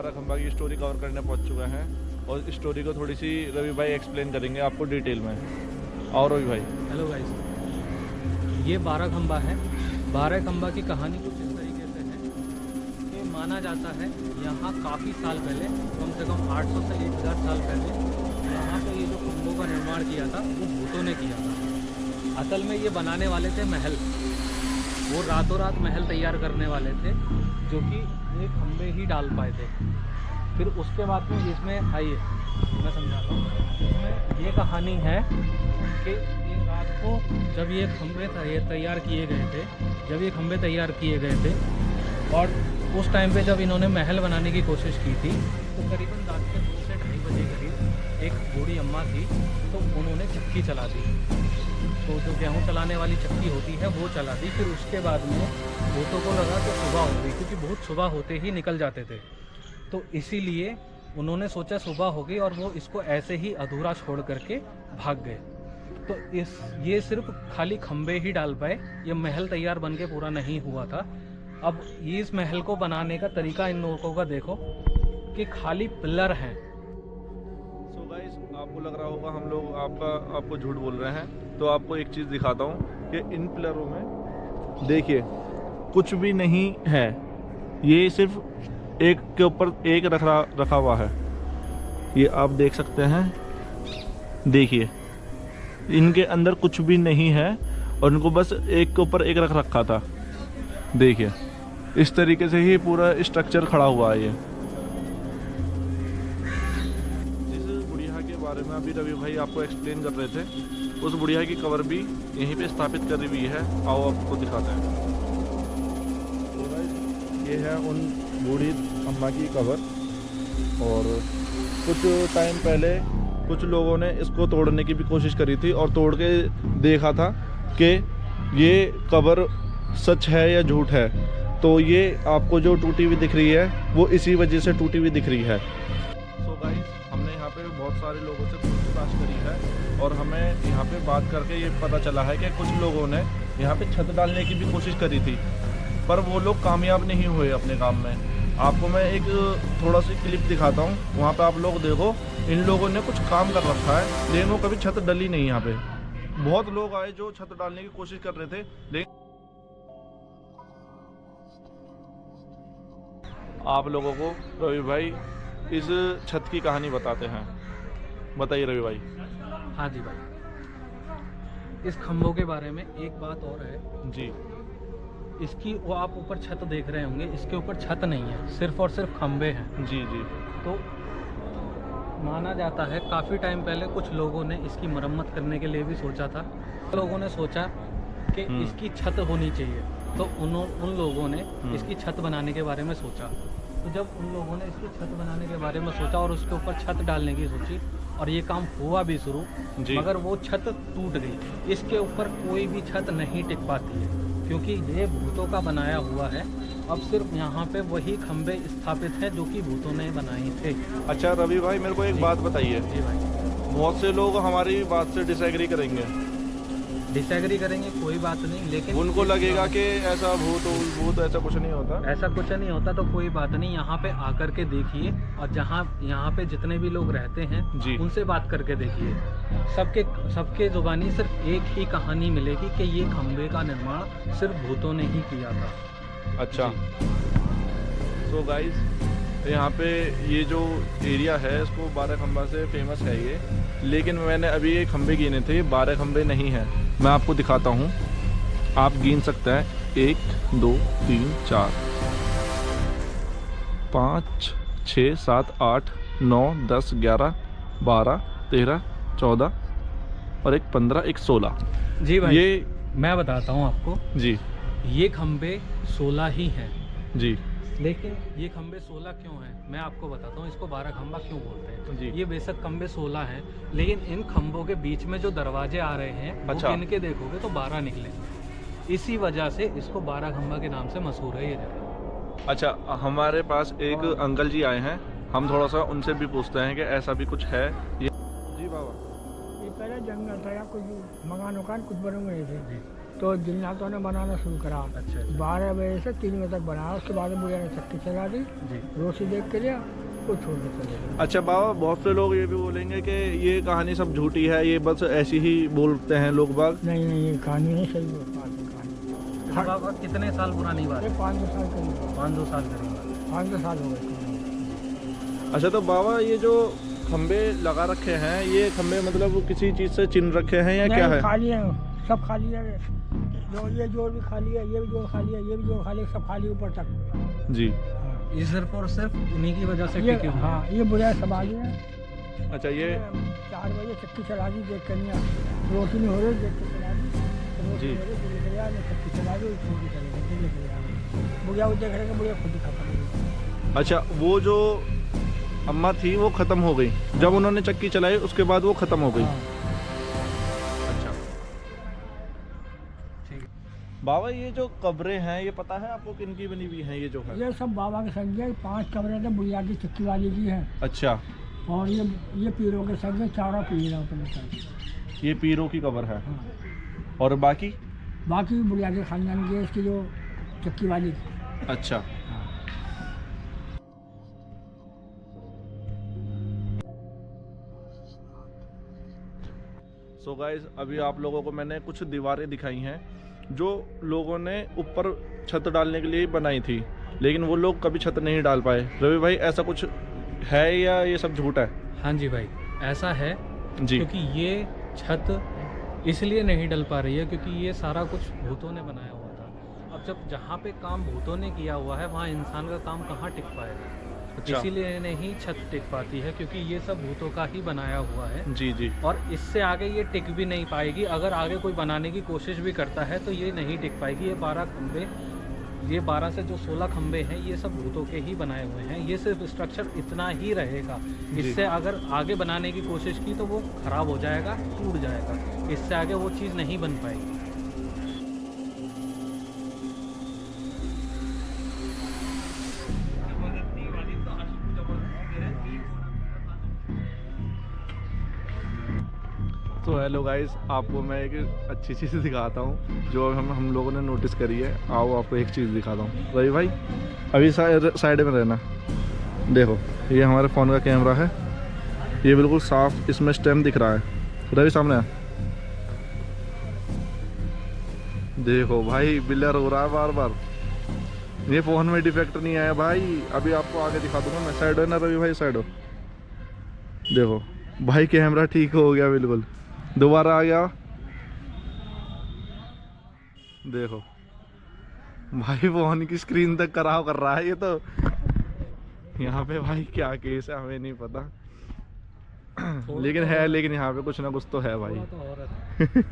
12 खंबा की story cover करने पहुंच चुके हैं और इस स्टोरी को थोड़ी सी रवि भाई एक्सप्लेन करेंगे आपको डिटेल में। और रवि भाई। हेलो गाइस, ये 12 खंबा है। 12 खंबा की कहानी कुछ इस तरीके से है कि माना जाता है यहाँ काफ़ी साल पहले, कम से कम 800 से 1000 साल पहले, यहाँ पे ये जो खंभों का निर्माण किया था वो भूतों ने किया था। असल में ये बनाने वाले थे महल। वो रातों रात महल तैयार करने वाले थे जो कि ये खंभे ही डाल पाए थे। फिर उसके बाद में इसमें आइए मैं समझाता हूँ। इसमें ये कहानी है कि एक रात को जब ये खंभे तैयार किए गए थे, और उस टाइम पे जब इन्होंने महल बनाने की कोशिश की थी तो करीबन रात के 2 से 2:30 बजे करीब एक बूढ़ी अम्मा थी, तो उन्होंने चक्की चला दी। तो जो गेहूँ चलाने वाली चक्की होती है वो चला दी। फिर उसके बाद में भूतों को लगा कि सुबह हो गई, क्योंकि बहुत सुबह होते ही निकल जाते थे। तो इसीलिए उन्होंने सोचा सुबह हो गई और वो इसको ऐसे ही अधूरा छोड़ करके भाग गए। तो ये सिर्फ खाली खंबे ही डाल पाए, ये महल तैयार बन के पूरा नहीं हुआ था। अब ये इस महल को बनाने का तरीका इन लोगों का देखो कि खाली पिलर हैं। सो गाइस, आपको लग रहा होगा हम लोग आपको झूठ बोल रहे हैं, तो आपको एक चीज़ दिखाता हूँ कि इन पिलरों में देखिए कुछ भी नहीं है। ये सिर्फ एक के ऊपर एक रखा हुआ है। ये आप देख सकते हैं, देखिए इनके अंदर कुछ भी नहीं है और इनको बस एक के ऊपर एक रख रखा था। देखिए इस तरीके से ही पूरा स्ट्रक्चर खड़ा हुआ है। ये जिस बुढ़िया के बारे में अभी रवि भाई आपको एक्सप्लेन कर रहे थे, उस बुढ़िया की कवर भी यहीं पे स्थापित करी हुई है। आओ आपको दिखाते हैं। तो ये है उन बूढ़ी अम्मा की कवर, और कुछ टाइम पहले कुछ लोगों ने इसको तोड़ने की भी कोशिश करी थी और तोड़ के देखा था कि ये कवर सच है या झूठ है। तो ये आपको जो टूटी हुई दिख रही है वो इसी वजह से टूटी हुई दिख रही है। सो गाइस, हमने यहाँ पे बहुत सारे लोगों से पूछताछ करी है और हमें यहाँ पे बात करके ये पता चला है कि कुछ लोगों ने यहाँ पे छत डालने की भी कोशिश करी थी, पर वो लोग कामयाब नहीं हुए अपने काम में। आपको मैं एक थोड़ा सी क्लिप दिखाता हूँ, वहाँ पे आप लोग देखो। इन लोगों ने कुछ काम कर रखा है लेकिन वो कभी छत डली नहीं। यहाँ पे बहुत लोग आए जो छत डालने की कोशिश कर रहे थे, लेकिन आप लोगों को रवि भाई इस छत की कहानी बताते हैं। बताइए रवि भाई। हाँ जी भाई, इस खंभों के बारे में एक बात और है जी। इसकी, वो आप ऊपर छत देख रहे होंगे, इसके ऊपर छत नहीं है, सिर्फ और सिर्फ खंभे हैं। जी जी। तो माना जाता है काफ़ी टाइम पहले कुछ लोगों ने इसकी मरम्मत करने के लिए भी सोचा था। लोगों ने सोचा कि इसकी छत होनी चाहिए, तो उन लोगों ने इसकी छत बनाने के बारे में सोचा। तो जब उन लोगों ने इसकी छत बनाने के बारे में सोचा और उसके ऊपर छत डालने की सोची, और ये काम हुआ भी शुरू, मगर वो छत टूट गई। इसके ऊपर कोई भी छत नहीं टिक पाती है क्योंकि ये भूतों का बनाया हुआ है। अब सिर्फ यहाँ पे वही खंबे स्थापित हैं जो कि भूतों ने बनाए थे। अच्छा रवि भाई, मेरे को एक बात बताइए। जी भाई। बहुत से लोग हमारी बात से डिसएग्री करेंगे, कोई बात नहीं, लेकिन उनको लगेगा कि ऐसा भूत ऐसा कुछ नहीं होता। ऐसा कुछ नहीं होता, तो कोई बात नहीं। यहाँ पे आकर के देखिए, और जहाँ यहाँ पे जितने भी लोग रहते हैं जी, उनसे बात करके देखिए। सबके जुबानी सिर्फ एक ही कहानी मिलेगी कि ये खंबे का निर्माण सिर्फ भूतों ने ही किया था। अच्छा। सो गाइस, यहाँ पे ये जो एरिया है इसको 12 खंबा से फेमस है ये, लेकिन मैंने अभी ये खंबे गिने थे, 12 खंबे नहीं हैं। मैं आपको दिखाता हूँ, आप गिन सकते हैं 1 2 3 4 5 6 7 8 9 10 11 12 13 14 और एक 15 एक 16। जी भाई, ये मैं बताता हूँ आपको। जी ये खंबे 16 ही हैं जी। लेकिन ये खंबे 16 क्यों हैं, मैं आपको बताता हूँ। इसको 12 खंबा क्यों बोलते हैं जी। ये बेशक खंबे 16 हैं, लेकिन इन खंबों के बीच में जो दरवाजे आ रहे हैं वो गिन के देखोगे तो 12 निकले। इसी वजह से इसको 12 खंबा के नाम से मशहूर है ये जगह। अच्छा, हमारे पास एक अंकल जी आए हैं, हम थोड़ा सा उनसे भी पूछते हैं कि ऐसा भी कुछ है ये। जी बाबा। पहले जंगल था या कुछ मकान वकान कुछ बने हुए थे, जी। तो जिन्नातों ने बनाना शुरू करा। अच्छा 12 बजे से 3 बजे तक बनाया, उसके बाद बुढ़िया ने चक्की चला दी, जी। रोटी देख के लिया, वो छोड़ के चले गए। अच्छा बाबा, बहुत से लोग ये भी बोलेंगे कि ये कहानी सब झूठी है, ये बस ऐसी ही बोलते हैं लोग बाग। नहीं नहीं, ये कहानी नहीं सही है, कहानी अच्छा बाबा, कितने साल पुरानी बात ये है? 500 साल करीब, 500 साल करीब। 500 साल हो गए। अच्छा तो बाबा, ये जो खंबे लगा रखे हैं, ये खंबे मतलब किसी चीज़ से चिन्ह रखे हैं या क्या है? खाली है, सब खाली है, जो ये जोड़ भी खाली है, ये भी जोड़ खाली है, ये भी जोड़ खाली है, सब खाली ऊपर तक जी। ये सिर्फ और सिर्फ उन्हीं की वजह से ये टिके हुए हैं। हाँ, ये बुढ़िया समाधि है। अच्छा ये 4 बजे चक्की चला दी, देख कर नहीं रोटी नहीं हो रही, देख के चला दी, रोटी जी। नहीं हो रही, बुढ़िया गया, मैं चक्की चला दी, छोड़ के चले गए, बुढ़िया गया। बुढ़िया को देख रहे कि बुढ़िया खुद ही खत्म हो गई। अच्छा, वो जो अम्मा थी वो ख़त्म हो गई जब उन्होंने चक्की चलाई, उसके बाद वो ख़त्म हो गई। हाँ। अच्छा ठीक है। बाबा, ये जो कब्रें हैं, ये पता है आपको किन की बनी हुई हैं? ये जो है, ये सब बाबा के संग है, 5 कमरे थे, बुढ़िया की चक्की वाली की है, अच्छा, और ये पीरों के संग है, 4 पीर है अपने संग। ये पीरों की कब्र है। हाँ। और बाकी? बाकी बुढ़िया के खानदान की है, इसकी जो चक्की वाली की। अच्छा। सो गाइस, अभी आप लोगों को मैंने कुछ दीवारें दिखाई हैं जो लोगों ने ऊपर छत डालने के लिए बनाई थी, लेकिन वो लोग कभी छत नहीं डाल पाए। रवि भाई, ऐसा कुछ है या ये सब झूठ है? हाँ जी भाई, ऐसा है जी। क्योंकि ये छत इसलिए नहीं डल पा रही है क्योंकि ये सारा कुछ भूतों ने बनाया हुआ था। अब जब जहाँ पे काम भूतों ने किया हुआ है, वहाँ इंसान का काम कहाँ टिक पाएगा? अच्छा। इसीलिए नहीं छत टिक पाती है, क्योंकि ये सब भूतों का ही बनाया हुआ है। जी जी। और इससे आगे ये टिक भी नहीं पाएगी। अगर आगे कोई बनाने की कोशिश भी करता है तो ये नहीं टिक पाएगी। ये 12 खंबे, ये 12 से जो 16 खंबे हैं, ये सब भूतों के ही बनाए हुए हैं। ये सिर्फ स्ट्रक्चर इतना ही रहेगा। इससे अगर आगे बनाने की कोशिश की तो वो खराब हो जाएगा, टूट जाएगा। इससे आगे वो चीज़ नहीं बन पाएगी। तो हेलो गाइस, आपको मैं एक अच्छी चीज़ दिखाता हूँ जो हम लोगों ने नोटिस करी है। आओ आपको एक चीज़ दिखाता हूँ। रवि भाई, अभी साइड में रहना। देखो, ये हमारे फ़ोन का कैमरा है, ये बिल्कुल साफ इसमें स्टेम दिख रहा है। रवि सामने आ। देखो भाई, ब्लर हो रहा है बार बार। ये फ़ोन में डिफेक्ट नहीं आया भाई, अभी आपको आगे दिखा दूंगा मैं। साइड हो ना रवि भाई, साइड हो। देखो भाई, कैमरा ठीक हो गया बिल्कुल, दोबारा आ गया। देखो भाई, फोन की स्क्रीन तक खराब कर रहा है ये तो। यहाँ पे भाई क्या केस है हमें नहीं पता, लेकिन है, लेकिन यहाँ पे कुछ ना कुछ तो है भाई। थोड़ा तो और है।